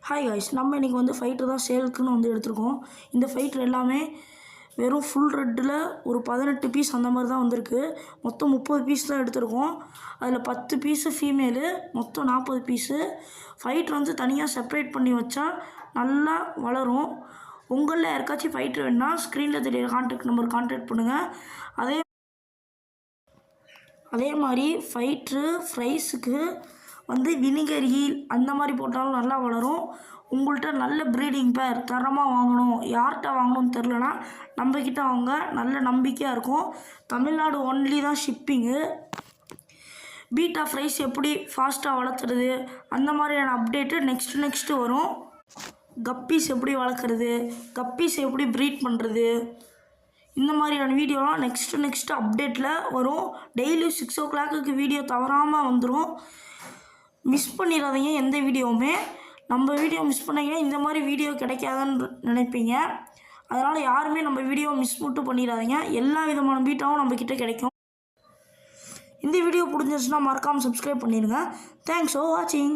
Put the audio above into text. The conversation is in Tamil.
ஹாய் காய்ஸ், நம்ம இன்றைக்கி வந்து ஃபைட்ரு தான் சேலுக்குன்னு வந்து எடுத்திருக்கோம். இந்த ஃபைட்ரு எல்லாமே வெறும் ஃபுல் ரெட்டில் ஒரு 18 பீஸ் அந்த மாதிரி தான் வந்திருக்கு. மொத்தம் 30 பீஸ் தான் எடுத்திருக்கோம். அதில் 10 பீஸு ஃபீமேலு, மொத்தம் 40 பீஸு. ஃபைட்ரு வந்து தனியாக செப்ரேட் பண்ணி வச்சா நல்லா வளரும். உங்களில் யாருக்காச்சும் ஃபைட்ரு வேணுன்னா ஸ்க்ரீனில் தெரியுற கான்டாக்ட் நம்பர் கான்டாக்ட் பண்ணுங்கள். அதே மாதிரி ஃபைட்ரு ஃப்ரைஸுக்கு வந்து வினிகர் ஹீல் அந்த மாதிரி போட்டாலும் நல்லா வளரும். உங்கள்கிட்ட நல்ல ப்ரீடிங் பேர் தரமாக வாங்கணும், யார்கிட்ட வாங்கணும்னு தெரிலனா நம்மக்கிட்ட வாங்க, நல்ல நம்பிக்கையாக இருக்கும். தமிழ்நாடு ஒன்லி தான் ஷிப்பிங்கு. பீட்டா ஃப்ரைஸ் எப்படி ஃபாஸ்ட்டாக வளர்த்துறது அந்த மாதிரியான அப்டேட்டு நெக்ஸ்ட்டு வரும். கப்பீஸ் எப்படி வளர்க்குறது, கப்பீஸ் எப்படி ப்ரீட் பண்ணுறது, இந்த மாதிரியான வீடியோலாம் நெக்ஸ்ட்டு அப்டேட்டில் வரும். டெய்லி 6 o'clock வீடியோ தவறாமல் வந்துடும். மிஸ் பண்ணிடாதீங்க எந்த வீடியோவுமே. நம்ம வீடியோ மிஸ் பண்ணிங்கன்னா இந்த மாதிரி வீடியோ கிடைக்காதுன்னு நினைப்பீங்க. அதனால் யாருமே நம்ம வீடியோ மிஸ் மட்டும் பண்ணிடாதீங்க. எல்லா விதமான பீட்டாவும் நம்மக்கிட்ட கிடைக்கும். இந்த வீடியோ பிடிச்சிருந்துச்சுன்னா மறக்காமல் சப்ஸ்கிரைப் பண்ணிடுங்க. தேங்க்ஸ் ஃபார் வாட்சிங்.